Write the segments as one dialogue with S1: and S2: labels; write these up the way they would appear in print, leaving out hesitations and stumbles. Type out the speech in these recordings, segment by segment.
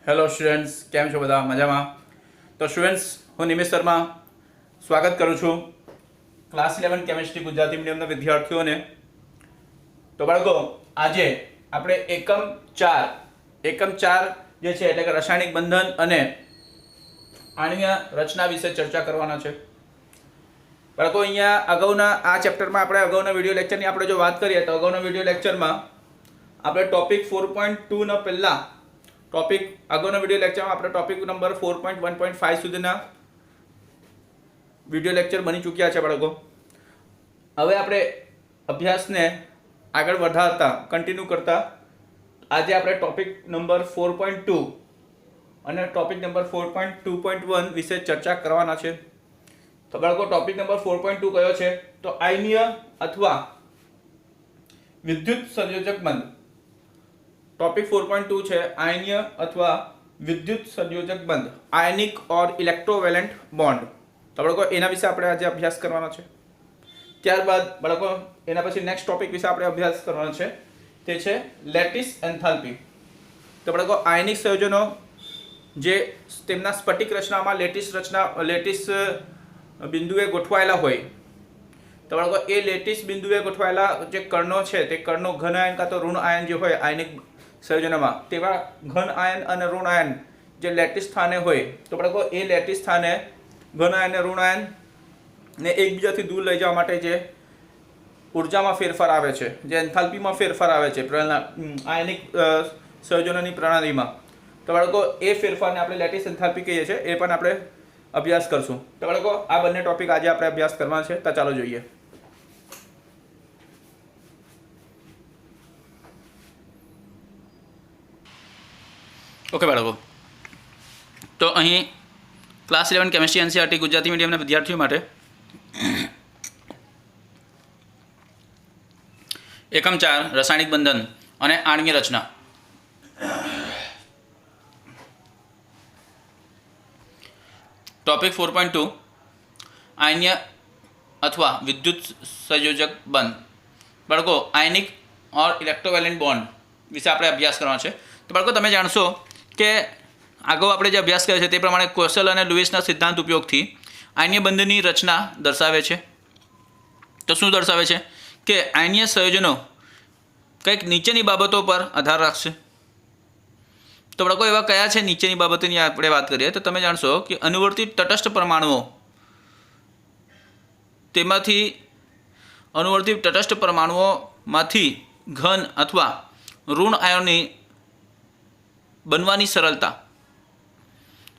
S1: Hello students, કેમ છો બધા? મજામાં? તો સ્ટુડન્ટ્સ, હું નિમેશ શર્મા સ્વાગત કરું છું ક્લાસ 11 કેમિસ્ટ્રી ગુજરાતી મીડિયમના વિદ્યાર્થીઓને. તો બાળકો, આજે આપણે એકમ 4 જે છે એટલે કે રાસાયણિક બંધન અને આણ્વીય રચના વિશે ચર્ચા કરવાના છે. બાળકો, અહીંયા અગાઉના આ ચેપ્ટરમાં આપણે અગાઉના વિડીયો લેક્ચરની આપણે જો વાત કરીએ તો અગાઉના વિડીયો લેક્ચરમાં આપણે ટોપિક 4.2 ના પહેલા અગાઉના વિડીયો લેક્ચરમાં આપણે ટોપિક નંબર 4.1.5 સુધીના વિડીયો લેક્ચર બની ચૂક્યા છે બાળકો. હવે આપણે અભ્યાસને આગળ વધારતા કન્ટિન્યુ કરતા આજે આપણે ટોપિક નંબર 4.2 અને ટોપિક નંબર 4.2.1 વિશે ચર્ચા કરવાના છે. તો બાળકો, ટોપિક નંબર 4.2 કયો છે? તો આયનીય અથવા વિદ્યુત સંયોજક બંધ. टॉपिक 4.2 છે આયનીય અથવા વિદ્યુત સંયોજક બંધ, આયનિક ઓર ઇલેક્ટ્રોવેલેન્ટ બોન્ડ. તો બાળકો, એના વિશે આપણે આજે અભ્યાસ કરવાનો છે. ત્યારબાદ બાળકો, એના પછી નેક્સ્ટ ટોપિક વિશે આપણે અભ્યાસ કરવાનો છે, તે છે લેટિસ એન્થાલ્પી. તો બાળકો, આયનિક સંયોજનો જે તેમના સ્ફટિક રચનામાં લેટિસ બિંદુએ ગોઠવાયેલા હોય, તો બાળકો એ લેટિસ બિંદુએ ગોઠવાયેલા જે કર્ણો છે તે કર્ણો ઘન આયન કાં તો ઋણ આયન જે હોય આયનિક સંયોજનમાં, તેવા ઘન આયન અને ઋણ આયન જે લેટિસ સ્થાને હોય, તો બાળકો એ લેટિસ સ્થાને ઘન આયન અને ઋણ આયન ને એકબીજાથી દૂર લઈ જવા માટે જે ઉર્જામાં ફેરફાર આવે છે, જે એન્થાલ્પીમાં ફેરફાર આવે છે આયનિક સંયોજનોની પ્રણાલીમાં, તો બાળકો એ ફેરફારને આપણે લેટિસ એન્થાલ્પી કહીએ છીએ. એ પણ આપણે અભ્યાસ કરશું. તો બાળકો, આ બંને ટોપિક આજે આપણે અભ્યાસ કરવાના છે. તો ચાલો જોઈએ. ઓકે બાળકો, તો અહીં ક્લાસ 11 કેમિસ્ટ્રી એનસીઈઆરટી ગુજરાતી મીડિયમના વિદ્યાર્થીઓ માટે એકમ 4 રાસાયણિક બંધન અને આણ્વીય રચના. टॉपिक 4.2 आयनीय अथवा विद्युत संयोजक बंध. बाळको, आयनिक और इलेक्ट्रोवेलेंट बॉन्ड विषे આપણે અભ્યાસ કરવાનો છે. તો બાળકો, તમે જાણશો કે આગળ આપણે જે અભ્યાસ કર્યો છે તે પ્રમાણે કોશલ અને લુઇસના સિદ્ધાંત ઉપયોગથી આયનીય બંધની રચના દર્શાવે છે. તો શું દર્શાવે છે કે આયનીય સંયોજનો કંઈક નીચેની બાબતો પર આધાર રાખશે. તો બાળકો, એવા કયા છે નીચેની બાબતોની આપણે વાત કરીએ તો તમે જાણશો કે અનુવર્તિત તટસ્થ પરમાણુઓ, તેમાંથી અનુવર્તિત તટસ્થ પરમાણુઓમાંથી ઘન અથવા ઋણ આયનની બનવાની સરળતા.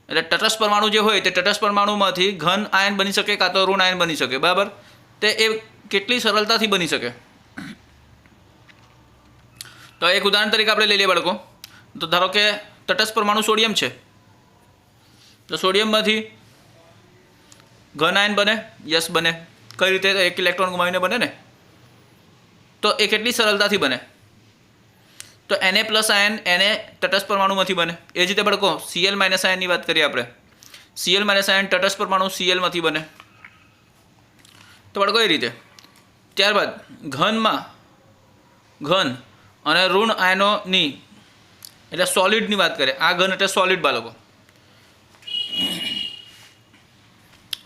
S1: એટલે તટસ્થ પરમાણુ જે હોય તે તટસ્થ પરમાણુમાંથી ઘન આયન બની શકે કાં તો ઋણ આયન બની શકે. બરાબર? તે એ કેટલી સરળતાથી બની શકે. તો એક ઉદાહરણ તરીકે આપણે લઈ લઈએ બાળકો. તો ધારો કે તટસ્થ પરમાણુ સોડિયમ છે, તો સોડિયમમાંથી ઘન આયન બને, યસ બને. કઈ રીતે? એક ઇલેક્ટ્રોન ગુમાવીને બને ને. તો એ કેટલી સરળતાથી બને? તો Na પ્લસ આયન Na તટસ્થ પરમાણુમાંથી બને. એ જ રીતે બાળકો, Cl માઇનસ આયનની વાત કરીએ આપણે. Cl માઇનસ આયન તટસ્થ પરમાણુ Clમાંથી બને. તો બાળકો, એ રીતે. ત્યારબાદ ઘન અને ઋણ આયનોની એટલે સોલિડની વાત કરીએ. આ ઘન એટલે સોલિડ બાળકો.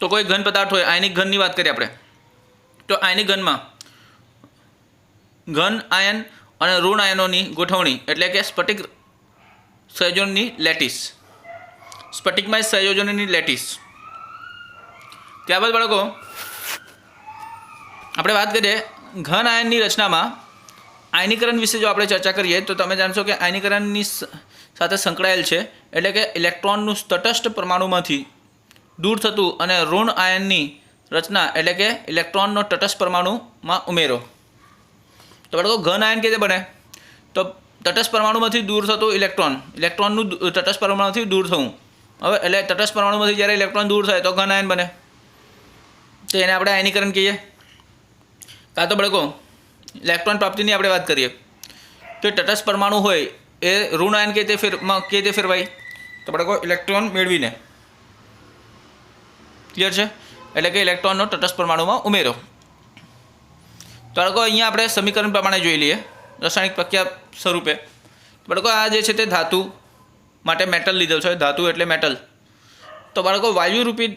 S1: તો કોઈ ઘન પદાર્થ હોય, આયનિક ઘનની વાત કરીએ આપણે, તો આયનિક ઘનમાં ઘન આયન અને ઋણ આયનોની ગોઠવણી એટલે કે સ્ફટિક સંયોજનની લેટિસ. સ્ફટિકમાં સંયોજનોની લેટિસ. ત્યારબાદ બાળકો, આપણે વાત કરીએ ઘન આયનની રચનામાં આયનીકરણ વિશે જો આપણે ચર્ચા કરીએ તો તમે જાણશો કે આયનીકરણની સાથે સંકળાયેલ છે એટલે કે ઇલેક્ટ્રોનનું તટસ્થ પરમાણુમાંથી દૂર થતું અને ઋણ આયનની રચના એટલે કે ઇલેક્ટ્રોનનો તટસ્થ પરમાણુમાં ઉમેરો. તો બાળકો, ઘન આયન કેવી રીતે બને? તો તટસ્થ પરમાણુમાંથી દૂર થતું ઇલેક્ટ્રોનનું તટસ્થ પરમાણુથી દૂર થવું. હવે એટલે તટસ્થ પરમાણુમાંથી જ્યારે ઇલેક્ટ્રોન દૂર થાય તો ઘન આયન બને. તો એને આપણે આયનીકરણ કહીએ. કાં તો બાળકો, ઇલેક્ટ્રોન પ્રાપ્તિની આપણે વાત કરીએ તો તટસ્થ પરમાણુ હોય એ ઋણ આયન કેવી રીતે ફેરવાય? તો બાળકો, ઇલેક્ટ્રોન મેળવીને. ક્લિયર છે? એટલે કે ઇલેક્ટ્રોનનો તટસ્થ પરમાણુમાં ઉમેરો. તો બાળકો, અહીંયા આપણે સમીકરણ પ્રમાણે જોઈ લઈએ રાસાયણિક પ્રક્રિયા સ્વરૂપે. બાળકો, આ જે છે તે ધાતુ માટે મેટલ લીધો છે, ધાતુ એટલે મેટલ. તો બાળકો વાયુરૂપી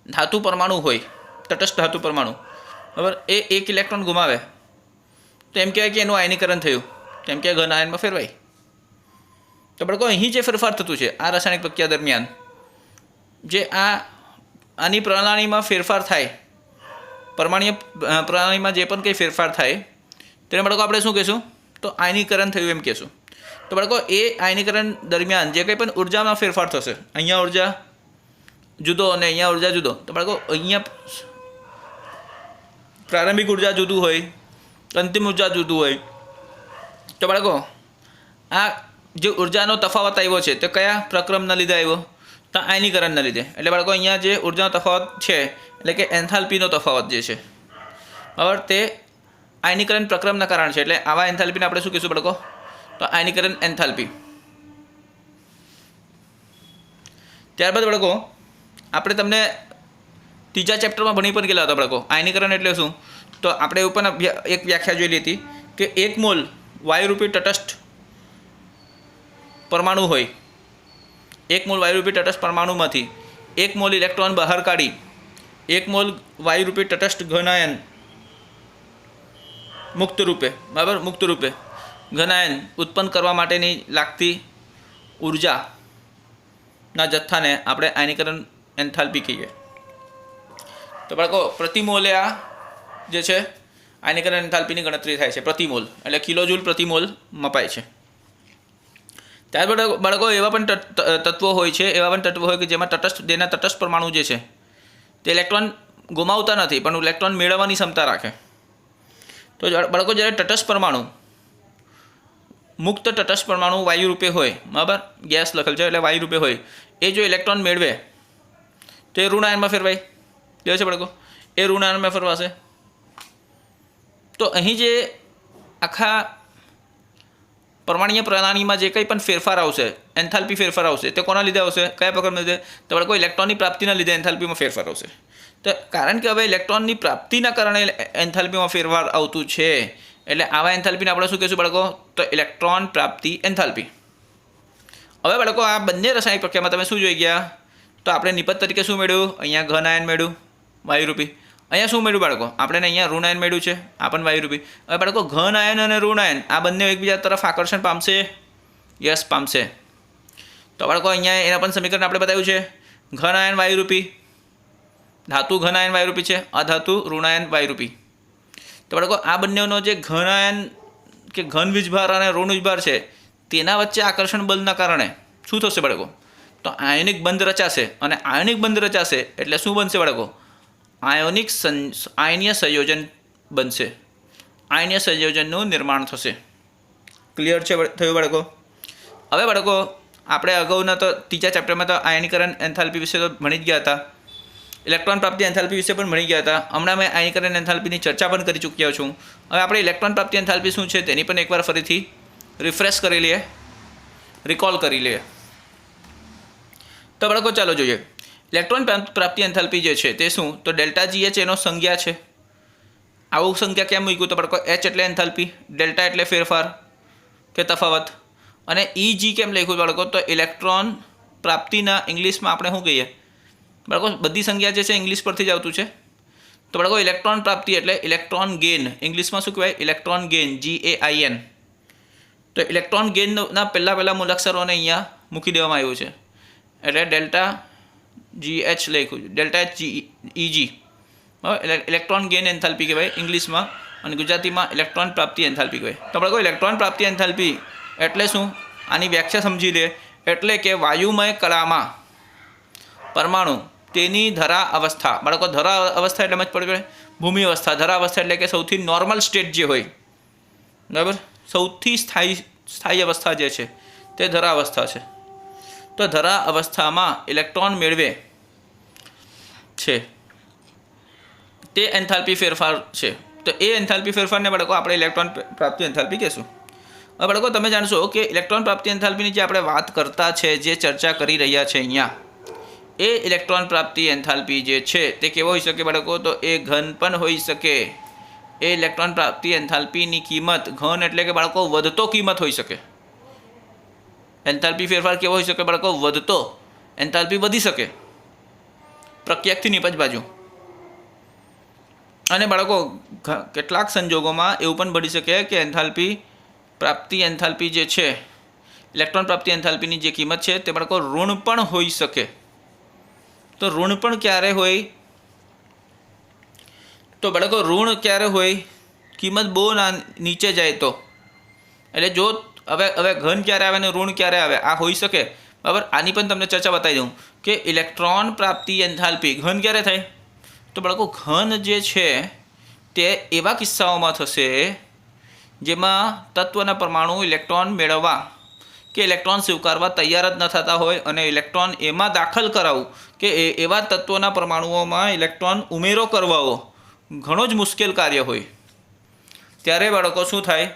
S1: ધાતુ પરમાણુ હોય, તટસ્થ ધાતુ પરમાણુ, બરાબર, એ એક ઇલેક્ટ્રોન ગુમાવે તો એમ કહેવાય કે એનું આયનીકરણ થયું, કેમ કે ઘન આયનમાં ફેરવાય. તો બાળકો અહીં જે ફેરફાર થતું છે આ રાસાયણિક પ્રક્રિયા દરમિયાન, જે આની પ્રણાલીમાં ફેરફાર થાય, પરમાણ્વીય પ્રણાલીમાં જે પણ કંઈ ફેરફાર થાય તેને બાળકો આપણે શું કહીશું? તો આયનીકરણ થયું એમ કહીશું. તો બાળકો એ આયનીકરણ દરમિયાન જે કંઈ પણ ઉર્જામાં ફેરફાર થશે, અહીંયા ઉર્જા જુદો અને અહીંયા ઉર્જા જુદો, તો બાળકો અહીંયા પ્રારંભિક ઉર્જા જુદું હોય, અંતિમ ઉર્જા જુદું હોય. તો બાળકો આ જે ઉર્જાનો તફાવત આવ્યો છે તે કયા પ્રક્રમના લીધે આવ્યો? તો આયનીકરણના લીધે. એટલે બાળકો અહીંયા જે ઉર્જાનો તફાવત છે એટલે કે એન્થાલ્પીનો તફાવત જે છે, બરાબર, તે આયનીકરણ પ્રક્રમના કારણે છે. એટલે આવા એન્થાલ્પીને આપણે શું કહીશું બાળકો? તો આયનીકરણ એન્થાલ્પી. ત્યારબાદ બાળકો આપણે તમને ત્રીજા ચેપ્ટરમાં ભણી પણ ગયેલા હતા બાળકો. આયનીકરણ એટલે શું? તો આપણે એવું પણ એક વ્યાખ્યા જોઈ લીધી કે 1 મોલ વાયુરૂપી તટસ્થ પરમાણુ હોય, 1 મોલ વાયુરૂપી તટસ્થ પરમાણુમાંથી 1 મોલ ઇલેક્ટ્રોન બહાર કાઢી 1 મોલ વાયુરૂપી તટસ્થ ઘનાયન મુક્ત રૂપે, બરાબર, મુક્ત રૂપે ઘનાયન ઉત્પન્ન કરવા માટેની લાગતી ઉર્જાના જથ્થાને આપણે આયનીકરણ એન્થાલ્પી કહીએ. તો બાળકો પ્રતિમોલે આ જે છે આયનીકરણ એન્થાલ્પીની ગણતરી થાય છે. પ્રતિમોલ એટલે કિલોજૂલ પ્રતિમોલ મપાય છે. ત્યારબાદ બાળકો એવા પણ તત્વો હોય છે, એવા પણ તત્વો હોય કે જેમાં જેના તટસ્થ પરમાણુ જે છે તે ઇલેક્ટ્રોન ગુમાવતા નથી પણ ઇલેક્ટ્રોન મેળવવાની ક્ષમતા રાખે. તો બાળકો જ્યારે તટસ્થ પરમાણુ, મુક્ત તટસ્થ પરમાણુ વાયુ રૂપે હોય, બરાબર, ગેસ લખેલ છે એટલે વાયુ રૂપે હોય, એ જો ઇલેક્ટ્રોન મેળવે તો એ ઋણ આયનમાં ફેરવાય. જોયું છે બાળકો? એ ઋણ આયનમાં ફેરવાશે. તો અહીં જે આખા પરમાણ્વીય પ્રણાલીમાં જે કંઈ પણ ફેરફાર આવશે, એન્થાલ્પી ફેરફાર આવશે, તે કોના લીધે આવશે? કયા પ્રકારના લીધે? તો બાળકો ઇલેક્ટ્રોનની પ્રાપ્તિના લીધે એન્થાલ્પીમાં ફેરફાર આવશે. તો કારણ કે હવે ઇલેક્ટ્રોનની પ્રાપ્તિના કારણે એન્થાલ્પીમાં ફેરફાર આવતું છે એટલે આવા એન્થાલ્પીને આપણે શું કહીશું બાળકો? તો ઇલેક્ટ્રોન પ્રાપ્તિ એન્થાલ્પી. હવે બાળકો આ બંને રાસાયણિક પ્રક્રિયામાં તમે શું જોઈ ગયા? તો આપણે નિપજ તરીકે શું મેળવ્યું? અહીંયા ઘન આયન મેળવ્યું વાયુરૂપી. અહીંયા શું મેળવ્યું બાળકો? આપણે અહીંયા ઋણ આયન મેળવ્યું છે, આ પણ વાયુરૂપી. હવે બાળકો ઘન આયન અને ઋણ આયન આ બંને એકબીજા તરફ આકર્ષણ પામશે? યસ, પામશે. તો બાળકો અહીંયા એના પણ સમીકરણ આપણે બતાવ્યું છે. ઘન આયન વાયુરૂપી, ધાતુ ઘન આયન વાયુરૂપી છે, અધાતુ ઋણ આયન વાયુરૂપી. તો બાળકો આ બંનેનો જે ઘન આયન કે ઘન વીજભાર અને ઋણ વીજભાર છે તેના વચ્ચે આકર્ષણ બળના કારણે શું થશે બાળકો? તો આયનિક બંધ રચાશે અને આયનિક બંધ રચાશે એટલે શું બનશે બાળકો? આયનીય સંયોજન બનશે. આયનીય સંયોજનનું નિર્માણ થશે. ક્લિયર છે થયું બાળકો? હવે બાળકો આપણે અગાઉના તો ત્રીજા ચેપ્ટરમાં તો આયનીકરણ એન્થાલ્પી વિશે તો ભણી જ ગયા હતા, ઇલેક્ટ્રોન પ્રાપ્તિ એન્થાલ્પી વિશે પણ ભણી ગયા હતા. હમણાં મેં આયનીકરણ એન્થાલ્પીની ચર્ચા પણ કરી ચૂક્યો છું. હવે આપણે ઇલેક્ટ્રોન પ્રાપ્તિ એન્થાલ્પી શું છે તેની પણ એકવાર ફરીથી રિફ્રેશ કરી લઈએ, રિકોલ કરી લઈએ. તો બાળકો ચાલો જોઈએ ઇલેક્ટ્રોન પ્રાપ્તિ એન્થાલ્પી જે છે તે શું? તો ડેલ્ટા GH એનો સંજ્ઞા છે. આવું સંજ્ઞા કેમ મૂક્યું? તો બાળકો H એટલે એન્થાલ્પી, ડેલ્ટા એટલે ફેરફાર કે તફાવત, અને EG કેમ લખ્યું બાળકો? તો ઇલેક્ટ્રોન પ્રાપ્તિના ઇંગ્લિશમાં આપણે શું કહીએ બાળકો? બધી સંજ્ઞા જે છે ઇંગ્લિશ પરથી જ આવતું છે. તો બાળકો ઇલેક્ટ્રોન પ્રાપ્તિ એટલે ઇલેક્ટ્રોન ગેઇન, ઇંગ્લિશમાં શું કહેવાય? Electron gain, GAIN. તો ઇલેક્ટ્રોન ગેઇનના પહેલાં મૂળાક્ષરોને અહીંયા મૂકી દેવામાં આવ્યું છે એટલે ડેલ્ટા GH લખ્યું, ડેલ્ટા EG, એટલે ઇલેક્ટ્રોન ગેઇન એન્થાલ્પી કહેવાય ઇંગ્લિશમાં, અને ગુજરાતીમાં ઇલેક્ટ્રોન પ્રાપ્તિ એન્થાલ્પી કહેવાય. તો બાળકો ઇલેક્ટ્રોન પ્રાપ્તિ એન્થાલ્પી એટલે શું? આની વ્યાખ્યા સમજી લે. એટલે કે વાયુમય કળામાં પરમાણુ તેની ધરા અવસ્થા, બાળકો ધરા અવસ્થા એટલે મત પડે ભૂમિ અવસ્થા, ધરા અવસ્થા એટલે કે સૌથી નોર્મલ સ્ટેટ જે હોય, બરાબર, સૌથી સ્થાયી અવસ્થા જે છે તે ધરા અવસ્થા છે. તો ધરા અવસ્થામાં ઇલેક્ટ્રોન મેળવે છે તે એન્થાલ્પી ફેરફાર છે. તો એ એન્થાલ્પી ફેરફારને બાળકો આપણે ઇલેક્ટ્રોન પ્રાપ્તિ એન્થાલ્પી કહેશું. હવે બાળકો તમે જાણશો કે ઇલેક્ટ્રોન પ્રાપ્તિ એન્થાલ્પીની જે આપણે વાત કરતા છે, જે ચર્ચા કરી રહ્યા છે અહીંયા, એ ઇલેક્ટ્રોન પ્રાપ્તિ એન્થાલ્પી જે છે તે કેવો હોઈ શકે બાળકો? તો એ ઘન પણ હોઈ શકે. એ ઇલેક્ટ્રોન પ્રાપ્તિ એન્થાલ્પીની કિંમત ઘન એટલે કે બાળકો વધતો કિંમત હોઈ શકે. એન્થાલ્પી ફેરફાર કેવો હોઈ શકે બાળકો? વધતો. એન્થાલ્પી વધી શકે પ્રક્રિયાકથી નિપજ બાજુ. અને બાળકો કેટલાક સંજોગોમાં એવું પણ બની શકે કે એન્થાલ્પી પ્રાપ્તિ એન્થાલ્પી જે છે, ઇલેક્ટ્રોન પ્રાપ્તિ એન્થાલ્પીની જે કિંમત છે તે બાળકો ઋણ પણ હોઈ શકે. તો ઋણ પણ ક્યારે હોય? તો બાળકો ઋણ ક્યારે હોય? કિંમત બહુ નીચે જાય તો. એટલે જો હવે ઘન ક્યારે આવે ને ઋણ ક્યારે આવે આ હોઈ શકે, બરાબર. આની પણ તમને ચર્ચા બતાવી દઉં કે ઇલેક્ટ્રોન પ્રાપ્તિ એન્થાલ્પી ઘન ક્યારે થાય? તો બાળકો ઘન જે છે તે એવા કિસ્સાઓમાં થશે જેમાં તત્વના પરમાણુ ઇલેક્ટ્રોન મેળવવા કે ઇલેક્ટ્રોન સ્વીકારવા તૈયાર જ ન થતા હોય અને ઇલેક્ટ્રોન એમાં દાખલ કરાવવું કે એવા તત્વોના પરમાણુઓમાં ઇલેક્ટ્રોન ઉમેરો કરવાઓ ઘણો જ મુશ્કેલ કાર્ય હોય. ત્યારે બાળકો શું થાય?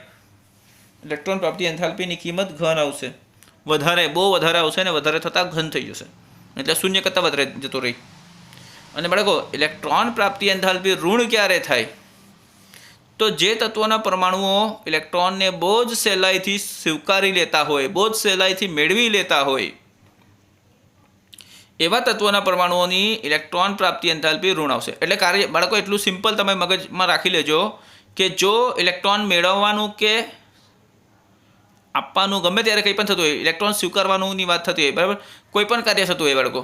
S1: ઇલેક્ટ્રોન પ્રાપ્તિ એન્થાલ્પીની કિંમત ઘન આવશે, વધારે, બહુ વધારે આવશે અને વધારે થતાં ઘન થઈ જશે, એટલે શૂન્ય કરતાં વધારે જતો રહી. અને બાળકો ઇલેક્ટ્રોન પ્રાપ્તિ એન્થાલ્પી ઋણ ક્યારે થાય? તો જે તત્વોના પરમાણુઓ ઇલેક્ટ્રોનને બહુ જ સહેલાઈથી સ્વીકારી લેતા હોય, બહુ જ સહેલાઈથી મેળવી લેતા હોય, એવા તત્વોના પરમાણુઓની ઇલેક્ટ્રોન પ્રાપ્તિ એન્થાલ્પી ઋણ આવશે. એટલે કાર્ય બાળકો એટલું સિમ્પલ તમે મગજમાં રાખી લેજો કે જો ઇલેક્ટ્રોન મેળવવાનું કે આપવાનું ગમે ત્યારે કંઈ પણ થતું હોય, ઇલેક્ટ્રોન સ્વીકારવાનુંની વાત થતી હોય, બરાબર, કોઈ પણ કાર્ય થતું હોય બાળકો,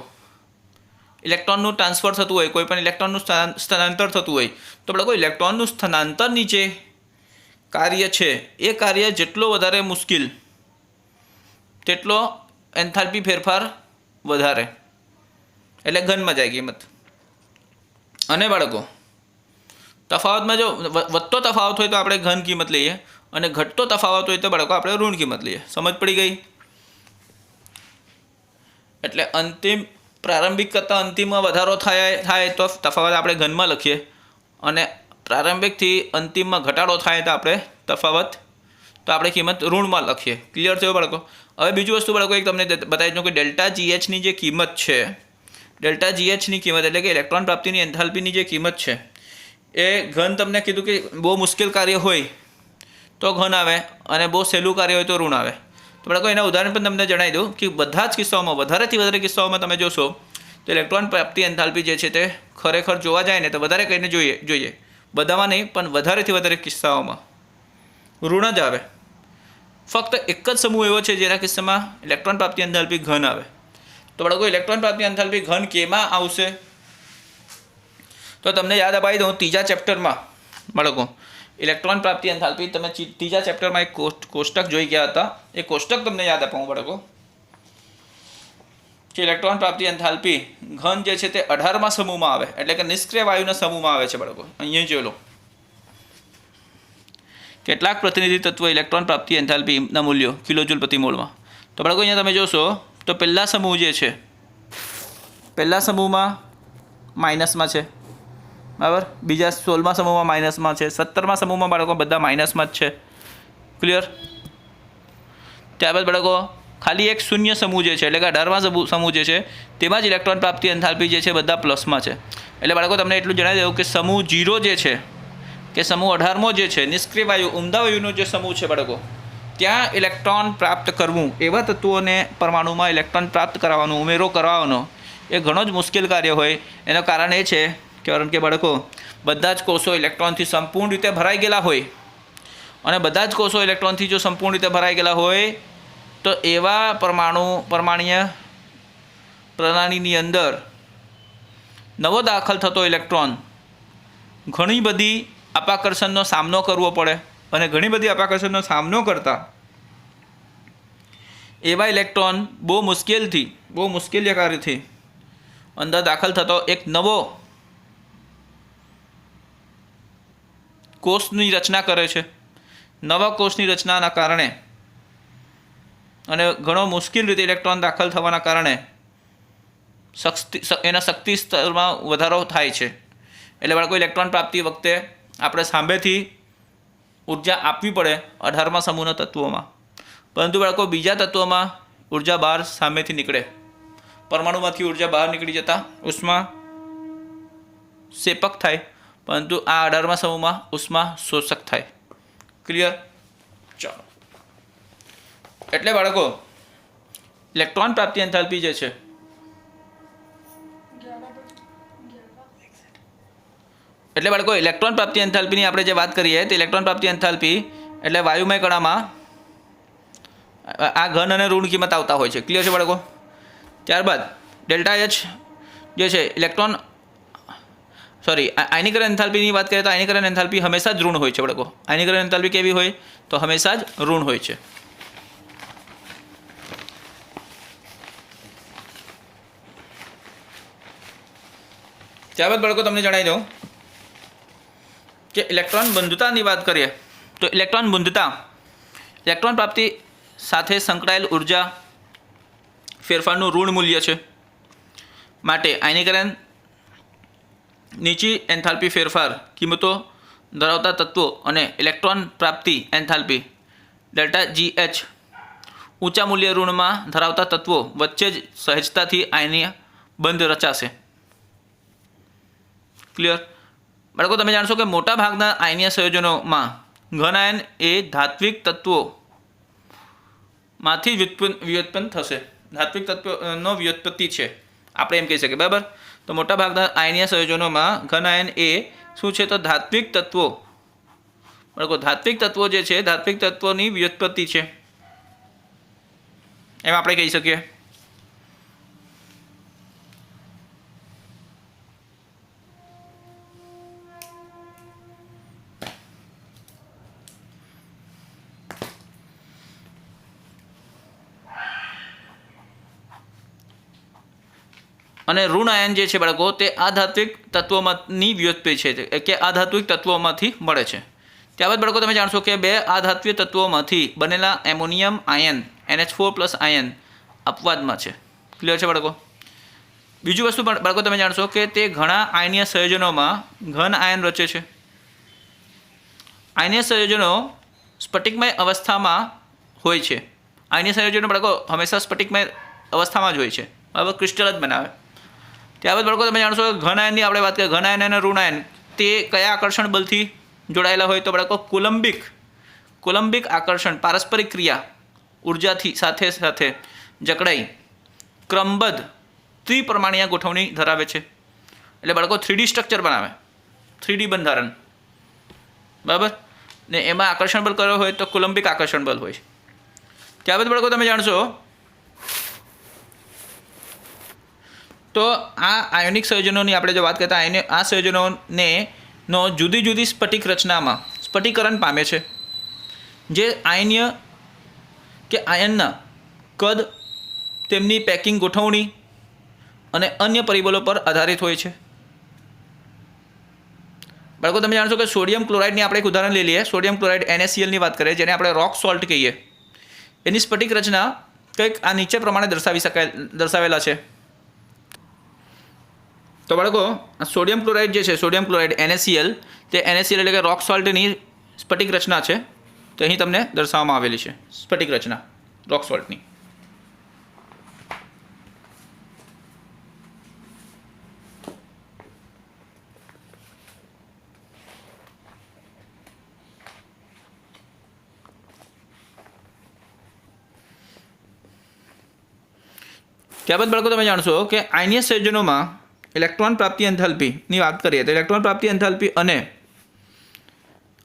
S1: ઇલેક્ટ્રોનનું ટ્રાન્સફર થતું હોય, કોઈ પણ ઇલેક્ટ્રોનનું સ્થાનાંતર થતું હોય, તો બાળકો ઇલેક્ટ્રોનનું સ્થાનાંતરની જે કાર્ય છે એ કાર્ય જેટલો વધારે મુશ્કેલ તેટલો એન્થાલ્પી ફેરફાર વધારે, એટલે ઘનમાં જાય કિંમત. અને બાળકો તફાવતમાં જો વધતો તફાવત હોય તો આપણે ઘન કિંમત લઈએ અને ઘટતો તફાવત હોય તો બાળકો આપણે ઋણ કિંમત લઈએ. સમજ પડી ગઈ? એટલે અંતિમ પ્રારંભિક કરતાં અંતિમમાં વધારો થાય તો તફાવત આપણે ઘનમાં લખીએ અને પ્રારંભિકથી અંતિમમાં ઘટાડો થાય તો આપણે તફાવત તો આપણે કિંમત ઋણમાં લખીએ. ક્લિયર થયો બાળકો? હવે બીજું વસ્તુ બાળકો એક તમને બતાવી દઉં કે ડેલ્ટા જીએચની જે કિંમત છે, ડેલ્ટા જીએચની કિંમત એટલે કે ઇલેક્ટ્રોન પ્રાપ્તિની એન્થાલ્પીની જે કિંમત છે એ ઘન તમને કીધું કે બહુ મુશ્કેલ કાર્ય હોય તો ઘન આવે અને બહુ સહેલું કાર્ય હોય તો ઋણ આવે. તો બાળકો એના ઉદાહરણ પણ તમને જણાવી દઉં કે બધા જ કિસ્સાઓમાં, વધારેથી વધારે કિસ્સાઓમાં તમે જોશો તો ઇલેક્ટ્રોન પ્રાપ્તિ એન્થાલ્પી જે છે તે ખરેખર જોવા જાય ને તો વધારે કહીને જોઈએ બધામાં નહીં પણ વધારેથી વધારે કિસ્સાઓમાં ઋણ જ આવે. ફક્ત એક જ સમૂહ એવો છે જેના કિસ્સામાં ઇલેક્ટ્રોન પ્રાપ્તિ એન્થાલ્પી ઘન આવે. તો બાળકો ઇલેક્ટ્રોન પ્રાપ્તિ એન્થાલ્પી ઘન કેમાં આવશે? તો તમને યાદ અપાવી દઉં ત્રીજા ચેપ્ટરમાં બાળકો ઇલેક્ટ્રોન પ્રાપ્તિ એન્થાલ્પી તમે ત્રીજા ચેપ્ટરમાં એક કોષ્ટક જોઈ ગયા હતા, એ કોષ્ટક તમને યાદ અપાવું બાળકો કે ઇલેક્ટ્રોન પ્રાપ્તિ એન્થાલ્પી ઘન જે છે તે 18મા સમૂહમાં આવે, એટલે કે નિષ્ક્રિય વાયુના સમૂહમાં આવે છે બાળકો. અહીંયા જોઈ લો કેટલાક પ્રતિનિધિ તત્વ ઇલેક્ટ્રોન પ્રાપ્તિ એન્થાલ્પીના મૂલ્યો કિલોજૂલ પ્રતિ મોલમાં. તો બાળકો અહીંયા તમે જોશો તો પહેલા સમૂહ જે છે, પહેલા સમૂહમાં માઇનસમાં છે, બરાબર, બીજા 16મા સમૂહમાં માઇનસમાં છે, 17મા સમૂહમાં બાળકો બધા માઇનસમાં જ છે. ક્લિયર? ત્યારબાદ બાળકો ખાલી એક શૂન્ય સમૂહ જે છે એટલે કે 18મા સમૂહ જે છે તેમાં જ ઇલેક્ટ્રોન પ્રાપ્તિ એન્થાલ્પી જે છે બધા પ્લસમાં છે. એટલે બાળકો તમને એટલું જણાવી દઉં કે સમૂહ 0 જે છે કે સમૂહ 18મો જે છે નિષ્ક્રિય વાયુ ઉમદા વાયુનો જે સમૂહ છે બાળકો, ત્યાં ઇલેક્ટ્રોન પ્રાપ્ત કરવું, એવા તત્વોને પરમાણુમાં ઇલેક્ટ્રોન પ્રાપ્ત કરાવવાનો, ઉમેરો કરાવવાનો એ ઘણો જ મુશ્કેલ કાર્ય હોય. એનું કારણ એ છે કારણ કે બાળકો બધા જ કોષો ઇલેક્ટ્રોનથી સંપૂર્ણ રીતે ભરાઈ ગયેલા હોય અને બધા જ કોષો ઇલેક્ટ્રોનથી જો સંપૂર્ણ રીતે ભરાઈ ગયેલા હોય તો એવા પરમાણુય પ્રણાલીની અંદર નવો દાખલ થતો ઇલેક્ટ્રોન ઘણી બધી અપાકર્ષણનો સામનો કરવો પડે અને ઘણી બધી અપાકર્ષણનો સામનો કરતા એવા ઇલેક્ટ્રોન બહુ મુશ્કેલીથી અંદર દાખલ થતો એક નવો કોષની રચના કરે છે. નવા કોષની રચનાના કારણે અને ઘણો મુશ્કેલ રીતે ઇલેક્ટ્રોન દાખલ થવાના કારણે એના શક્તિ સ્તરમાં વધારો થાય છે. એટલે બાળકો ઇલેક્ટ્રોન પ્રાપ્તિ વખતે આપણે સાંભેથી ઉર્જા આપવી પડે 18મા સમૂહના તત્વોમાં, પરંતુ બાળકો બીજા તત્વોમાં ઉર્જા બહાર સામેથી નીકળે, પરમાણુમાંથી ઉર્જા બહાર નીકળી જતાં ઉષ્મા સેપક થાય, પરંતુ આ 18મા સમૂહમાં ઉષ્મા શોષક થાય. ક્લિયર? ચાલો, એટલે બાળકો ઇલેક્ટ્રોન પ્રાપ્તિ એન્થાલ્પી જે છે એટલે બાળકો ઇલેક્ટ્રોન પ્રાપ્તિ એન્થાલ્પીની આપણે જે વાત કરીએ તો ઇલેક્ટ્રોન પ્રાપ્તિ એન્થાલ્પી એટલે વાયુમય કણામાં આ ઘન અને ઋણ કિંમત આવતા હોય છે. ક્લિયર છે બાળકો? ત્યારબાદ ડેલ્ટા એચ જે છે ઇલેક્ટ્રોન આયનીકરણ એન્થાલ્પીની વાત કરીએ તો આયનીકરણ એન્થાલ્પી હંમેશા જ ઋણ હોય છે બાળકો. આયનીકરણ એન્થાલ્પી કેવી હોય તો હંમેશા જ ઋણ હોય છે. ત્યારબાદ બાળકો તમને જણાવી દઉં કે ઇલેક્ટ્રોન બંધુતાની વાત કરીએ તો ઇલેક્ટ્રોન બંધુતા ઇલેક્ટ્રોન પ્રાપ્તિ સાથે સંકળાયેલ ઉર્જા ફેરફારનું ઋણ મૂલ્ય છે. માટે આયનીકરણ નીચી એન્થાલ્પી ફેરફાર કિંમતો ધરાવતા તત્વો અને ઇલેક્ટ્રોન પ્રાપ્તિ એન્થાલ્પી ડેલ્ટા GH ઊંચા મૂલ્ય ઋણમાં ધરાવતા તત્વો વચ્ચે જ સહેજતાથી આયનીય બંધ રચાશે. ક્લિયર? બાળકો તમે જાણશો કે મોટા ભાગના આયનીય સંયોજનોમાં ઘન આયન એ ધાત્વિક તત્વોમાંથી વ્યુત્પન્ન થશે. ધાત્વિક તત્વનો વ્યુત્પત્તિ છે આપણે એમ કહી શકીએ. બરાબર? તો મોટા ભાગના આયનીય સંયોજનોમાં ઘન આયન એ શું છે તો ધાત્વિક તત્વો બાળકો ધાત્વિક તત્વો જે છે ધાત્વિક તત્વોની વ્યુત્પત્તિ છે એમ આપણે કહી શકીએ. અને ઋણ આયન જે છે બાળકો તે આધાત્વિક તત્વોમાંની વ્યુત્પત્તિ છે કે આધાત્વિક તત્વોમાંથી મળે છે. ત્યારબાદ બાળકો તમે જાણશો કે બે આધાત્વિક તત્વોમાંથી બનેલા એમોનિયમ આયન NH4+ આયન અપવાદમાં છે. ક્લિયર છે બાળકો? બીજું વસ્તુ બાળકો તમે જાણશો કે તે ઘણા આયનીય સંયોજનોમાં ઘન આયન રચે છે. આયનીય સંયોજનો સ્ફટિકમય અવસ્થામાં હોય છે. આયનીય સંયોજનો બાળકો હંમેશા સ્ફટિકમય અવસ્થામાં જ હોય છે. બરાબર? ક્રિસ્ટલ જ બનાવે. ત્યારબાદ બાળકો તમે જાણશો કે ઘન આયનની આપણે વાત કરીએ ઘન આયન અને ઋણ આયન તે કયા આકર્ષણ બલથી જોડાયેલા હોય તો બાળકો કુલંબિક આકર્ષણ પારસ્પરિક ક્રિયા ઉર્જાથી સાથે જકડાઈ ક્રમબદ્ધ ત્રિપરમાણીય ગોઠવણી ધરાવે છે. એટલે બાળકો 3D સ્ટ્રક્ચર બનાવે 3D બંધારણ. બરાબર? ને એમાં આકર્ષણ બળ કયો હોય તો કુલંબિક આકર્ષણ બળ હોય. ત્યારબાદ બાળકો તમે જાણશો તો આ આયોનિક સંયોજનોની આપણે જો વાત કરતા આ સંયોજનોને જુદી જુદી સ્ફટિક રચનામાં સ્ફટિકરણ પામે છે જે આયનીય કે આયનના કદ તેમની પેકિંગ ગોઠવણી અને અન્ય પરિબળો પર આધારિત હોય છે. બાળકો તમે જાણશો કે સોડિયમ ક્લોરાઇડની આપણે એક ઉદાહરણ લઈ લઈએ. સોડિયમ ક્લોરાઇડ NaCl ની વાત કરીએ જેને આપણે રોક સોલ્ટ કહીએ. એની સ્ફટિક રચના કંઈક આ નીચે પ્રમાણે દર્શાવેલા છે. તો બાળકો સોડિયમ ક્લોરાઇડ જે છે સોડિયમ ક્લોરાઇડ NaCl તે NaCl એટલે કે રોક સોલ્ટની સ્ફટિક રચના છે. તો અહીં તમને દર્શાવવામાં આવેલી છે સ્ફટિક રચના રોક સોલ્ટની. ત્યારબાદ બાળકો તમે જાણશો કે આયનીય સંયોજનોમાં ઇલેક્ટ્રોન પ્રાપ્તિ એન્થાલ્પીની વાત કરીએ તો ઇલેક્ટ્રોન પ્રાપ્તિ એન્થાલ્પી અને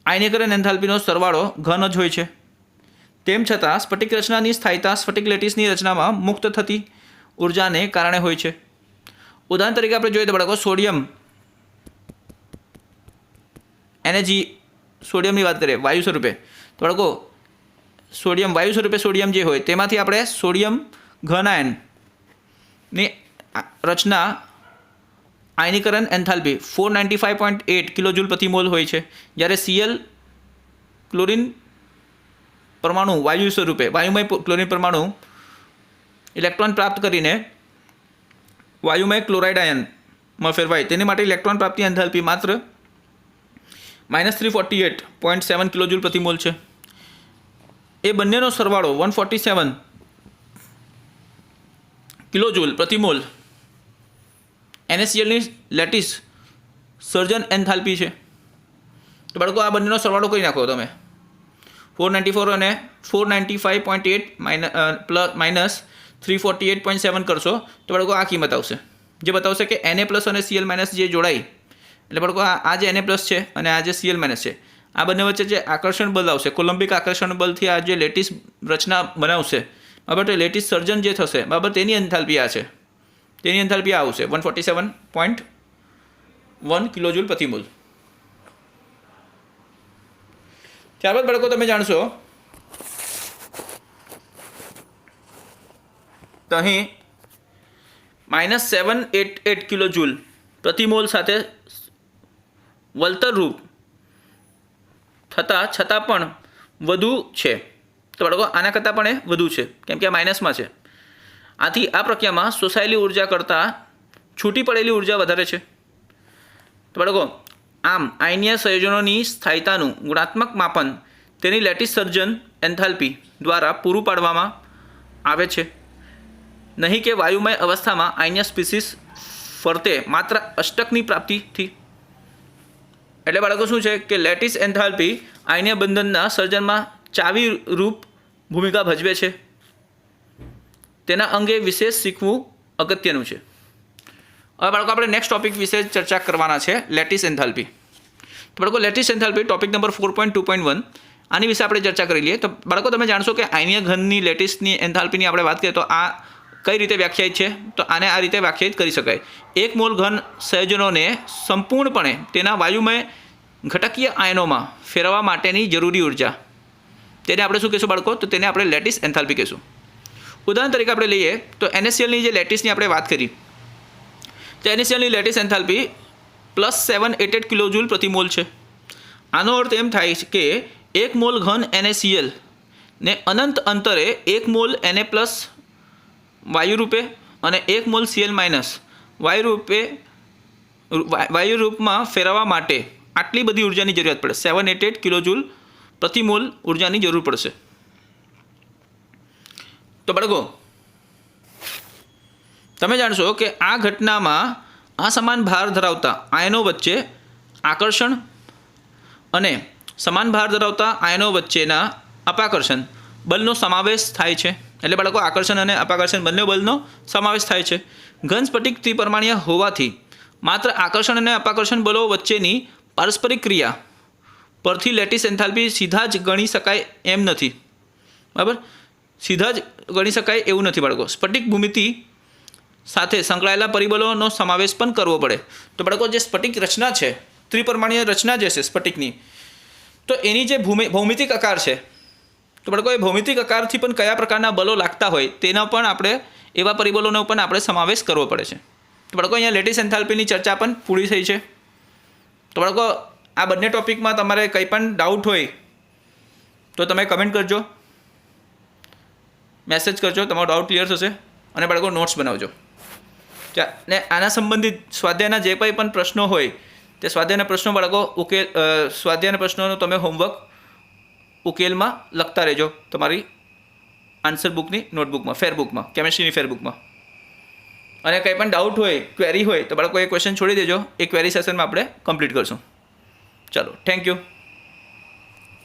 S1: આયનીકરણ એન્થાલ્પીનો સરવાળો ઘન જ હોય છે. તેમ છતાં સ્ફટિક રચનાની સ્થાયીતા સ્ફટિક લેટિસની રચનામાં મુક્ત થતી ઉર્જાને કારણે હોય છે. ઉદાહરણ તરીકે આપણે જોઈએ તો બાળકો સોડિયમની વાત કરીએ વાયુ સ્વરૂપે તો બાળકો વાયુ સ્વરૂપે સોડિયમ જે હોય તેમાંથી આપણે સોડિયમ ઘન આયનની રચના આયનીકરણ એન્થાલ્પી 495.8 કિલોજૂલ પ્રતિ મોલ હોય છે. જ્યારે Cl ક્લોરીન પરમાણુ વાયુમય ક્લોરીન પરમાણુ ઇલેક્ટ્રોન પ્રાપ્ત કરીને વાયુમય ક્લોરાઇડ આયનમાં ફેરવાય તેની માટે ઇલેક્ટ્રોન પ્રાપ્તિ એન્થાલ્પી માત્ર -348.7 કિલોજૂલ પ્રતિ મોલ છે. એ બંનેનો સરવાળો 147 કિલોજૂલ પ્રતિ મોલ NaClની લેટિસ સર્જન એન્થાલ્પી છે. તો બાળકો આ બંનેનો સરવાળો કરી નાખો તમે 494 અને 495.8 માઇનસ 348.7 કરશો તો બાળકો આ કિંમત આવશે, જે બતાવશે કે Na+ અને Cl- જે જોડાઈ, એટલે બાળકો આ જે Na+ છે અને આ જે Cl- છે, આ બંને વચ્ચે જે આકર્ષણ બળ આવશે, કોલમ્બિક આકર્ષણ બળથી આ જે લેટિસ રચના બનાવશે, બરાબર, તો લેટિસ સર્જન જે થશે, બરાબર, તેની એન્થાલ્પી આ છે, તેની એન્થાલ્પી આ આવશે 147.1 કિલોજૂલ પ્રતિ મોલ. ત્યારબાદ બાળકો તમે જાણશો તો અહીં -788 કિલોજૂલ પ્રતિ મોલ સાથે વળતર રૂપ છતાં પણ વધુ છે. તો બાળકો આના કરતાં પણ એ વધુ છે, કેમ કે આ માઇનસમાં છે. આથી આ પ્રક્રિયામાં શોષાયેલી ઉર્જા કરતાં છૂટી પડેલી ઉર્જા વધારે છે. તો બાળકો આમ આયનીય સંયોજનોની સ્થાયીતાનું ગુણાત્મક માપન તેની લેટિસ સર્જન એન્થાલ્પી દ્વારા પૂરું પાડવામાં આવે છે, નહીં કે વાયુમય અવસ્થામાં આયનીય સ્પીસીસ ફરતે માત્ર અષ્ટકની પ્રાપ્તિથી. એટલે બાળકો શું છે કે લેટિસ એન્થાલ્પી આયનીય બંધનના સર્જનમાં ચાવી રૂપ ભૂમિકા ભજવે છે. તેના અંગે વિશેષ શીખવું અગત્યનું છે. હવે બાળકો આપણે નેક્સ્ટ ટોપિક વિશે ચર્ચા કરવાના છે, લેટિસ એન્થાલ્પી. તો બાળકો લેટિસ એન્થાલ્પી ટોપિક નંબર 4.2.1 આની વિશે આપણે ચર્ચા કરી લઈએ. તો બાળકો તમે જાણશો કે આયનીય ઘનની લેટિસની એન્થાલ્પીની આપણે વાત કરીએ તો આ કઈ રીતે વ્યાખ્યાયિત છે, તો આને આ રીતે વ્યાખ્યાયિત કરી શકાય. 1 મોલ ઘન સંયોજનોને સંપૂર્ણપણે તેના વાયુમય ઘટકીય આયનોમાં ફેરવવા માટેની જરૂરી ઉર્જા, તેને આપણે શું કહીશું બાળકો, તો તેને આપણે લેટિસ એન્થાલ્પી કહીશું. ઉદાહરણ તરીકે આપણે લઈએ તો NaClની જે લેટિસની આપણે વાત કરી, તો NaClની લેટિસ એન્થાલ્પી +788 કિલોજૂલ પ્રતિ મોલ છે. આનો અર્થ એમ થાય કે 1 મોલ ઘન NaCl ને અનંત અંતરે 1 મોલ Na+ વાયુ રૂપે અને 1 મોલ Cl- વાયુ રૂપમાં ફેરવવા માટે આટલી બધી ઉર્જાની જરૂરિયાત પડે. 788 કિલોજૂલ પ્રતિ મોલ ઉર્જાની જરૂર પડશે. તો બાળકો તમે જાણશો કે આ ઘટનામાં અસમાન ભાર ધરાવતા આયનો વચ્ચે આકર્ષણ અને સમાન ભાર ધરાવતા આયનો વચ્ચેના અપાકર્ષણ બળનો સમાવેશ થાય છે. એટલે બાળકો આકર્ષણ અને અપાકર્ષણ બંને બળનો સમાવેશ થાય છે. ઘન સ્ફટિક ત્રિપરિમાણીય હોવાથી માત્ર આકર્ષણ અને અપાકર્ષણ બળો વચ્ચેની પારસ્પરિક ક્રિયા પરથી લેટિસ એન્થાલ્પી સીધા જ ગણી શકાય એમ નથી, બરાબર, સીધા જ ગણી શકાય એવું નથી બાળકો. સ્ફટિક ભૂમિતિ સાથે સંકળાયેલા પરિબળોનો સમાવેશ પણ કરવો પડે. તો બાળકો જે સ્ફટિક રચના છે, ત્રિપરિમાણીય રચના જે છે સ્ફટિકની, તો એની જે ભૌમિતિક આકાર છે, તો બાળકો એ ભૌમિતિક આકારથી પણ કયા પ્રકારના બળો લાગતા હોય તેના પણ આપણે એવા પરિબળોનો પણ આપણે સમાવેશ કરવો પડે છે. તો બાળકો અહીંયા લેટિસ એન્થાલ્પીની ચર્ચા પણ પૂરી થઈ છે. તો બાળકો આ બંને ટોપિકમાં તમારે કંઈ પણ ડાઉટ હોય તો તમે કમેન્ટ કરજો, મેસેજ કરજો, તમારો ડાઉટ ક્લિયર થશે. અને બાળકો નોટ્સ બનાવજો. ને આના સંબંધિત સ્વાધ્યાયના જે કંઈ પણ પ્રશ્નો હોય તે સ્વાધ્યાયના પ્રશ્નો બાળકો સ્વાધ્યાયના પ્રશ્નોનો તમે હોમવર્ક ઉકેલમાં લખતા રહેજો તમારી આન્સર બુકની નોટબુકમાં, ફેરબુકમાં, કેમેસ્ટ્રીની ફેરબુકમાં. અને કંઈ પણ ડાઉટ હોય, ક્વેરી હોય તો બાળકો એ ક્વેશ્ચન છોડી દેજો, એ ક્વેરી સેશનમાં આપણે કમ્પ્લીટ કરશું. ચાલો, થેન્ક યુ.